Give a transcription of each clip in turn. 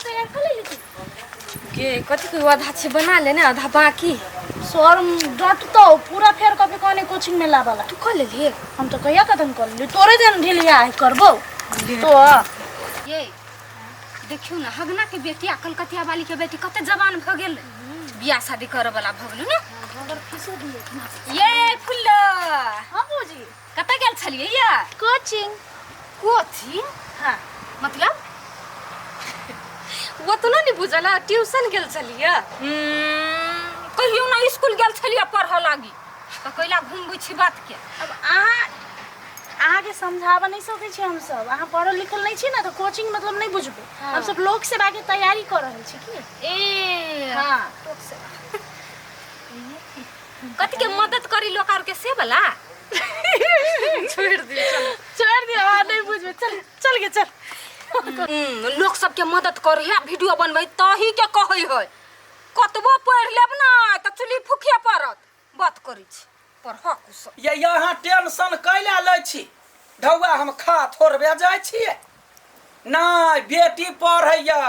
तैयार कर ले तू के कथी के आधा छे बना लेने आधा बाकी सर डट तो पूरा फेर कभी कहने कोचिंग में लावाला तू कर ले लिए हम तो कहिया कदम कर ली तोरे दिन ढिलिया है करबो तो ये देखियो ना हगना के बेटी कलकतिया वाली के बेटी कते जवान भ गेल बियाह शादी करे वाला भ गेल ना अगर फीसो दिए ये फुल्लो हां बूजी कते गेल छलिए या कोचिंग कोचिंग हां मतलब वो तो नहीं बुझला ट्यूशन गेल छलिए कहियो ना स्कूल गेल छलिए पढ़ लागी तो कैला घुमबै छी बात के अब अहाँ के समझावा नहीं सकै छी हम सब अहाँ पढ़ल लिखल नहीं छी ना तो कोचिंग मतलब नहीं बुझबे हम सब लोक सेवा के तैयारी कर रहल छी की ए हां लोक सेवा कथि के मदद करी लोग आर के से वाला छोड़ दियो हां नहीं बुझबे चल चल के चल लोग सब के मदद करी है वीडियो बनबै तही के कहै है कतबो पढ़ लेब ना त चुली फुकिया पड़त बात करी छी पर हकुस ये यहाँ टेंशन कैला लै छी ढौआ हम खा थोड़बे जाइ छियै नहीं बेटी पढ़ैया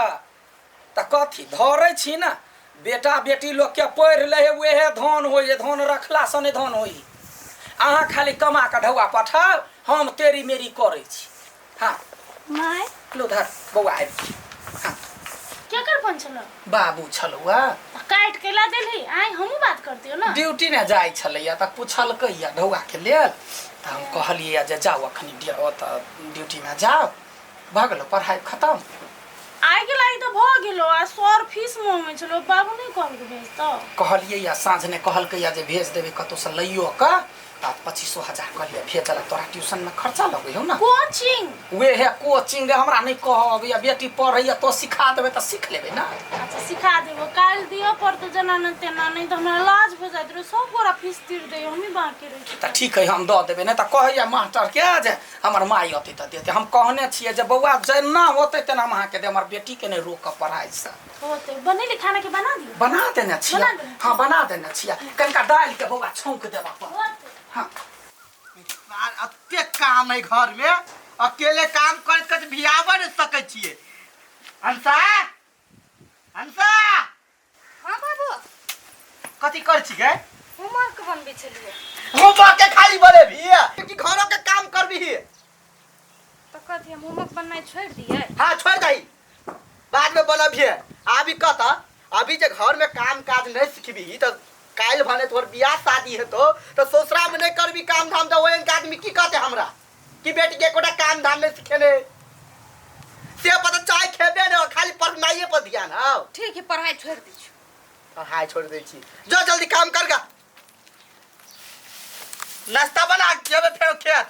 त कथी धरै छी ना बेटा बेटी लोग के पढ़ ले उहे धन होय धन रखला से नहीं धन होई अहाँ खाली कमा के ढौआ पठाओ हम तेरी मेरी करै छी हां माय लो धर बौआ आबि हां क्या कर पन चलो बाबू छलुआ काट के ला देली आई हमहु बात करती हो ना ड्यूटी ने जाय छलैया त पूछलकै या ढौआ के लेल त हम कहलिए जे जाओ अखनी ड्यूटी में जाओ भ गेलो पढ़ाई खत्म आइ के लाई तो भ गेलो आ सर फीस में चलो बाबू नहीं कहल के भेज तो कहलिए या साँझ ने कहलकै या जे भेज देबे कतो से लइयो का 2500,000 कहलिए भेजला तोरा ट्यूशन में खर्चा लगै हो ना कोचिंग वे है कोचिंग हमरा नहीं कहब या बेटी पढ़ैया तो सिखा देबे त सीख लेबे ना अच्छा सिखा देबो काल दियो पर तो जना न तेना नहीं तो हमरा लाज हो जात रे सब पूरा फीस तीर दे हमी बाकी रही त ठीक है हम द देबे नहीं त कहैया मास्टर के जे हमर माई होते त देते हम कहने छिए जे बौआ जेना होते तेना हम अहाँ के दे हमर बेटी के नहीं रोक पढ़ाई से होते बनेले खाना के बना दियो बना देने छिए हां बना देने छिए कनका डाल के बौआ छौंक देबा पर हां अत्ते काम है घर में अकेले काम कर के भियाव न सकै छिए हंसा हंसा हां बाबू कथि कर छी गे होमवर्क बनबै छलिए होमवर्क के खाली बोले भी कि घरों के काम करबी तो कथि हम होमवर्क बननाइ छोड़ दिए हां छोड़ दई बाद में बोलब भी अभी कत अभी जे घर में काम काज नहीं सिखबी तो काल भने तोर बियाह शादी है तो ससुरा में नहीं करबी काम धाम तो ओन आदमी की कहते हमरा कि बेटी के कोटा काम धाम नहीं सिखेले से पता चाय खेबे न खाली पढ़नाइए पर ध्यान हो ठीक है पढ़ाई छोड़ दी छी पढ़ाई छोड़ दे छी जो जल्दी काम करगा नाश्ता बना जेबे फेर खेत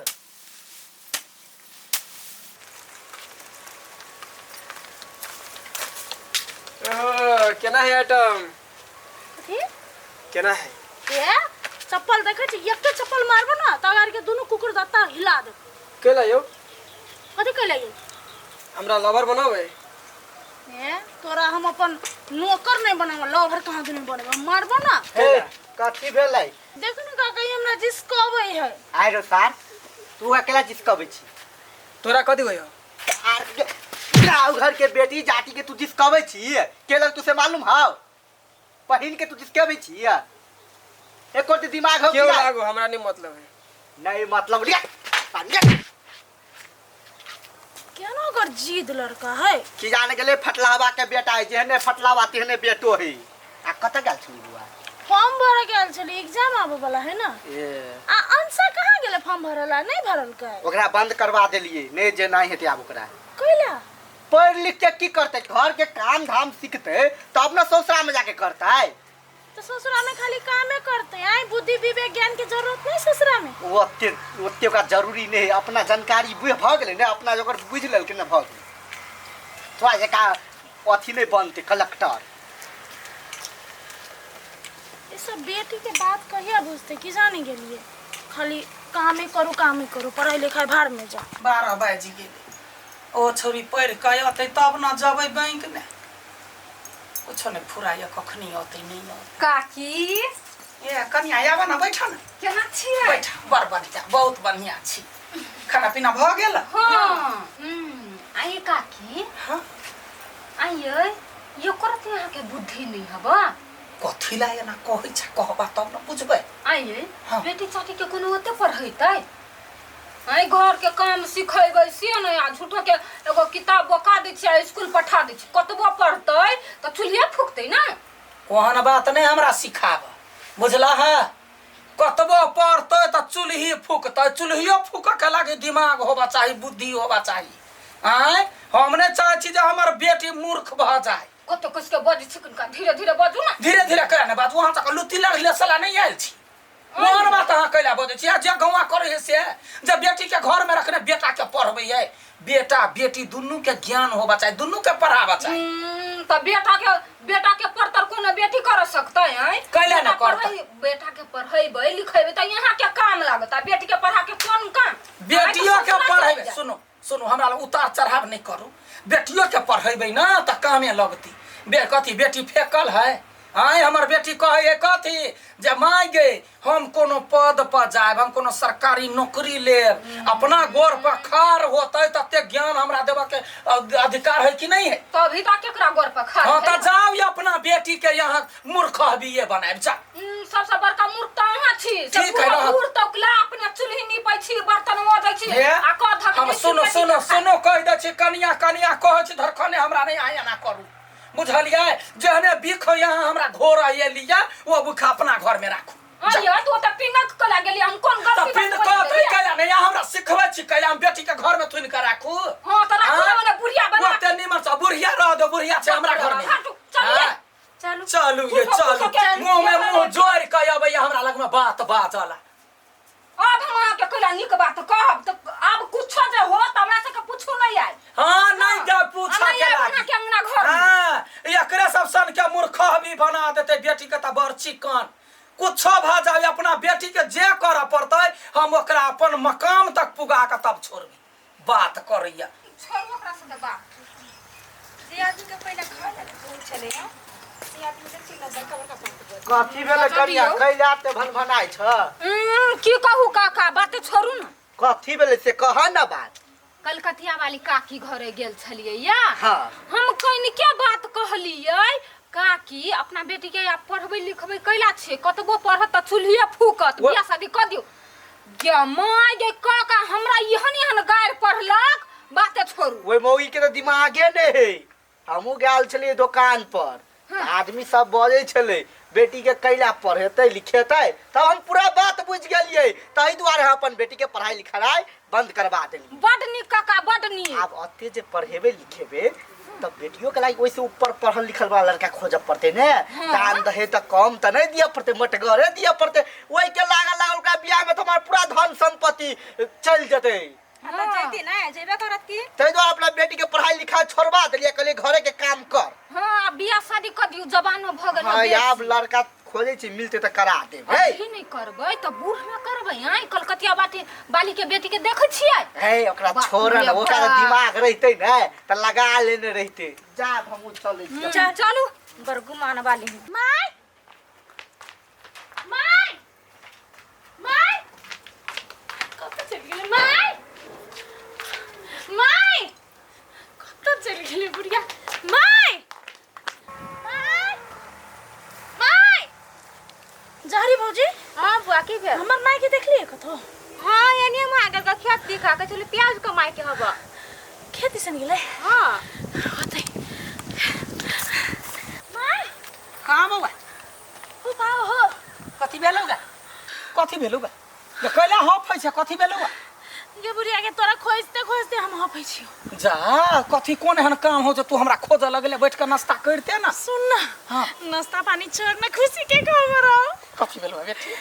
केना है आइटम ठीक केना है ए चप्पल देखे छी एक तो चप्पल मारबो ना तगार के दोनों कुकुर दत्ता हिला दे केला यो कथि कहले यो हमरा लवर बनावे ए तोरा हम अपन नौकर नहीं बनावा लवर कहां दुनी बनवा मारबो ना हे कथि भेलै देखु न का कहीं हमरा जिसकबै है आइ रो सार तू अकेला जिसकबै छी तोरा कथि होयो गाँव घर के बेटी जाति के तू जिसकबै छी केला तुसे मालूम हाउ पहिन के तू जिसकबै छी एको ते दिमाग हो क्यों लागो हमरा नहीं मतलब है नहीं मतलब लिया क्या ना कर जीद लड़का है कि जाने गेले फटलावा के बेटा है जेहने फटलावा तेहने बेटो है आ कत गेल छी बुआ फॉर्म भरे गेल छली एग्जाम आबे वाला है ना ए आ अंसा कहां गेले फॉर्म भरला नहीं भरल का ओकरा बंद करवा देलिए नहीं जे नहीं हेते आब ओकरा कइला पढ़ लिख के की करते घर के काम धाम सीखते तब ना ससुरा में जाके करता है तो ससुरा में खाली कामे करते आई बुद्धि विवेक ज्ञान के जरूरत नहीं ससुरा में ओते का जरूरी नहीं अपना जानकारी भ गेले ने अपना जकर बुझ लेल के न भ गेले थोड़ा जका अथी नहीं बनते कलेक्टर ये सब बेटी के बात कहिया बुझते कि जाने के लिए खाली कामे करू पढ़ाई लिखाई भाड़ में जा 12 बाजी गेले ओ छोरी पढ़ के अतै तब न जबै बैंक में कुछ ने फुराया कखनी अतै नहीं काकी ए कन्या आवा ना बैठ ना केना छियै बैठ बड़ बढ़िया बहुत बढ़िया छी खाना पीना भ गेल हां आई काकी हां आइए ये करत यहाँ के बुद्धि नहीं हबा कथी ला एना कहै छ कहबा तब न बुझबै। आइए हाँ। बेटी चाटी के कोनो ओते पढ़ैतै आई घर के काम सिखेबै से न आ झूठो के एगो किताब बका दै छै स्कूल पठा दै छै कतबो पढ़तै त चुल्हिए फुकतै ना। ओहन बात नहीं हमरा सिखाब बुझला है। कतबो पढ़तै त चूल्ही फूकतै चूल्हियो फूक के लागे दिमाग होबा चाहिए बुद्धि होबा चाहिए। आय हम नहीं चाहै छी जे हमर बेटी मूर्ख भ जाए। कत कस के बज छिकन का धीरे धीरे बजू ना धीरे धीरे करे ने बात वहां तक लुत्ती लड़ले सला नहीं आयल छी। ओहन बात अहाँ कैला बजै छी जे गौवा करे है से जे बेटी के घर में रखने बेटा के पढ़बै है। बेटा बेटी दुनू के ज्ञान होबा चाहिए दुनू के पढ़ाबा चाहिए। त बेटा के पढ़तर कोनो बेटी कर सकतै है कैला न करतै। बेटा के पढ़ैबै लिखैबै त यहाँ के काम लागत बेटी के पढ़ा के कोन काम बेटियों के पढ़ेबै सुनो सुनो हमरा उतार चढ़ाव नहीं करू। बेटियों के पढ़ेबै ना त कामे लगती। कथी बेटी फेकल है। आय हमर बेटी कहे कथी जे माय गे हम कोनो पद पर जाएब हम कोनो सरकारी नौकरी लेब अपना गोर पर खार होतै तते ज्ञान हमरा देबा के अधिकार है कि नहीं है। तभी त केकरा गोर पर खार हां त जाओ ये अपना बेटी के यहाँ मूर्ख हबिए बनाएब जा। सबसे बड़का मूर्ख त अहाँ छी ठीक है ना। मूर्ख तक ला अपने चुल्ही नीपै छी बर्तन मजै छी आ क धक हम सुनो सुनो सुनो कह दे छी कनिया कनिया कहै छी धरखने हमरा नहीं आया ना करू बुझलिए जहने बिख यहाँ हमरा घोर आए लिया वो बुख अपना घर में राखू। आइए तो त पिनक क लागेली हम कोन त गलती पिन कहतै कैला नहीं हमरा सिखबै छी कैला हम बेटी के घर में थुन के राखू। हां त राखू मने बुढ़िया बना ओते निमन से बुढ़िया रह दो बुढ़िया छै हमरा घर में। चलू चलू ये चलू मुंह में मुंह जोड़ के अबै हमरा लग में बात बाजला। अब हम के कैला निक बात कहब त अब कुछो जे हो त हमरा से के पूछू नहीं आइ। हां नहीं दे पूछा के लागी के अंगना घर हां एकरे सब सन के मूर्ख भी बना देते बेटी के त बड़ चिकन कुछो भ जाए अपना बेटी के जे कर पड़तै हम ओकरा अपन मकाम तक पुगा के तब छोड़बी बात करैया। छोड़ ओकरा से बात जे आदमी के पहले घर में चले हां से आदमी के चिल्ला बड़का बड़का बात कथी भेले कनिया कैला ते भनभनाइ छ। की कहू काका बात छोड़ू ना कथी भेले से कह ना बात। कलकतिया वाली काकी घरे गेल छलिए या हां हम कहीं के बात कहलिए काकी अपना बेटी के आप पढ़बै लिखबै कैला छे कतबो पढ़त त चुल्हिए फूकत बियाह शादी क दियो गे माय गे काका हमरा एहन गायर पढ़लक बाते छोड़ू। ओइ मौगी के त दिमागे नै है। हमहु गेल छलिए दुकान पर आदमी सब बजे छले बेटी के कैला पढ़ेतै लिखेतै तब हम पूरा बात बुझ गेलिए तहि दुआरे हम अपन बेटी के पढ़ाई लिखाई बंद करवा देली। बड नीक काका बड नीक। अब अते जे पढ़ेबे लिखेबे तब बेटियों के लागी ओइसे ऊपर पढ़ल लिखल वाला लड़का खोजब पड़ते ने दान दहे त कम त नहीं दिया पड़ते मटगरे दिया पड़ते ओइ के लागल ओकरा बियाह में त हमार पूरा धन संपत्ति चल जते। त जैती ना जेबे करत की तै दुआरे अपना बेटी के पढ़ाई लिखाई छोड़वा देलिए कहले घरे के काम कर। हां बियाह शादी क दियो जवानो भ गेल हां अब लड़का खोजे छी मिलते त करा देबै। अभी नहीं करबै त बूढ़ में करबै आई कलकतिया बाली के बेटी के देखै छियै हे ओकरा छोड़ न ओकरा दिमाग रहते ने त लगा लेने रहते जा हमहु चलै छी। चलू बरगुमान वाली माय माय माय कत चल गेले माय माय कत चल गेले बुढ़िया माय माय माय जहरी भौजी हां बुआ की भेल हमर माय के देखलिए कतो। हां एने में आगे का खेत दिखा के चले प्याज कमाई के हबा खेती सन गेले हां होतै माय कहां बउआ हो पाओ हो कथी भेलौगा कथी भेलौगा जे कैला हफै छ कथी भेलौगा गे बुढ़िया के तोरा खोजते खोजते हम हफै छियो। जा कथी कोन एहन काम हो जे तू हमरा खोज लगले बैठ के नाश्ता करते ना। सुन ना हाँ। नाश्ता पानी छोड़ ना खुशी के खबर हो कथी भेलौ बेटी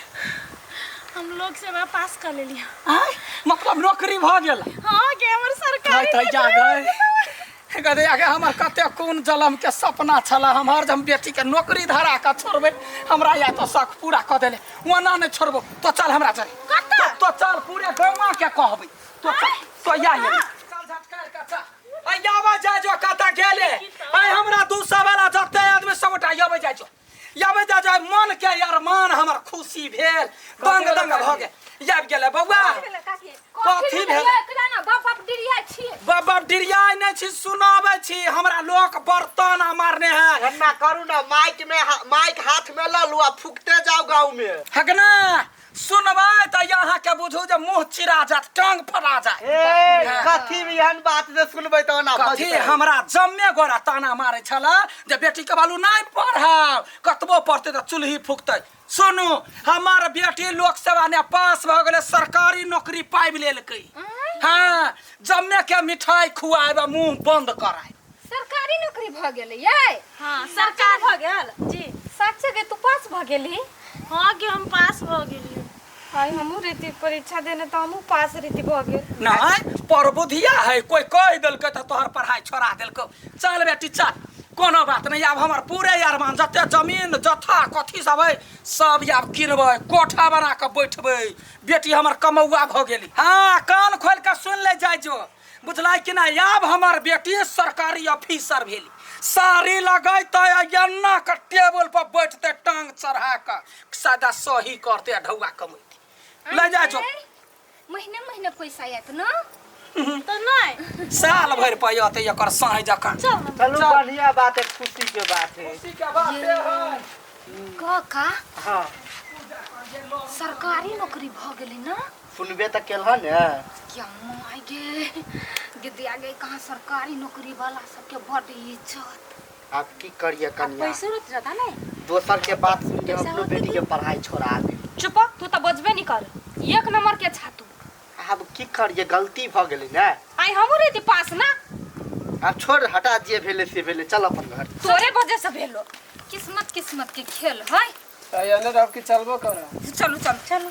हम लोग सेवा पास कर लेलिए। आय मतलब नौकरी भ गेल। हां के हमर सरकारी थाई जा गए गदे आगे हमर कते कोन जलम के सपना छला हमार जब बेटी के नौकरी धरा का छोड़बे हमरा या तो शौक पूरा क देले वना ने छोड़बो तो चल हमरा चल तो चल पूरे गौवा के कहबे तो चल तो या चल झटकार का चल आई आवा जा जो कता गेले आई हमरा 200 वाला जते आदमी सबटा आवे जा जो याबे जा जा मन के अरमान हमर खुशी भेल दंग दंग भ गेल याब गेले बौआ कथी भेल एकरा ना बाप डिरिया छी बाबा डिरिया नै छी सुनाबै छी हमरा लोक बड़ करू ना माइक हाथ में ल लू आ फूकते जाओ गांव में। हगना सुनबै त यहाँ के बुझू जे मुंह चिरा जात, टांग फड़ा जात। ए कथी भी एहन बात जे सुनबै त ना कथी हमरा जम्मे गोरा ताना मारै छला जे बेटी के बालू नहीं पढ़ाओ, कतबो पढ़ते त चूल्ही फूकतै। सुनू हमार बेटी लोक सेवा ने पास भ गेले, सरकारी नौकरी पाबि लेलकै। हाँ जम्मे के मिठाई खुआब मुंह बंद कराय। सरकारी नौकरी भ गेलै यै। हाँ सरकार भ गेल जी। साक्षी के तू पास भ गेली। हाँ कि हम पास भ गेली। हाय हमहू रीति परीक्षा देने त हमहू पास रीति भ गेल। नहीं परबुधिया है, कोई कह दिलकै त तोहर पढ़ाई छोड़ा दिलको। चल बेटी चल, कोनो बात नहीं। अब हमार पूरे अरमान जते जमीन जथा कथी सब है सब आब किनबै, कोठा बना के बैठबै। बेटी हमर कमौआ भ गेली। हाँ कान खोल के सुन ले जाय जो, बुझलाई कि नहीं। अब हमार बेटी सरकारी ऑफिसर भेली, साड़ी लगैते एन्ना के टेबल पर बैठते टांग चढ़ा के सादा सही करते ढौआ कमैती। ले जा जो महीने महीने पैसा आयत न तो नहीं साल भर पैते एकर साँझ जका। चलो बढ़िया बात है, खुशी के बात है। खुशी के बात है। का हाँ सरकारी नौकरी भ गेलै न। सुनबे त केलहन ने। क्या माय गे गिद्दिया गई कहाँ सरकारी नौकरी वाला सबके बड़ इज्जत। आप की करिए कन्या, पैसे रहत जाता नहीं। दोसर के बात सुन के अपनो बेटी के पढ़ाई छोड़ा दे। चुप तू तो बजबे नहीं कर, एक नंबर के छातू। अब की करिए, गलती भ गेलै ने। आई हमहू रीति पास ना। अब छोड़ हटा, जे भेले से भेले, चल अपन घर। तोरे वजह से भेलो, किस्मत किस्मत के खेल है। अंदर आपकी चलबो करा। चलो चलो चलो।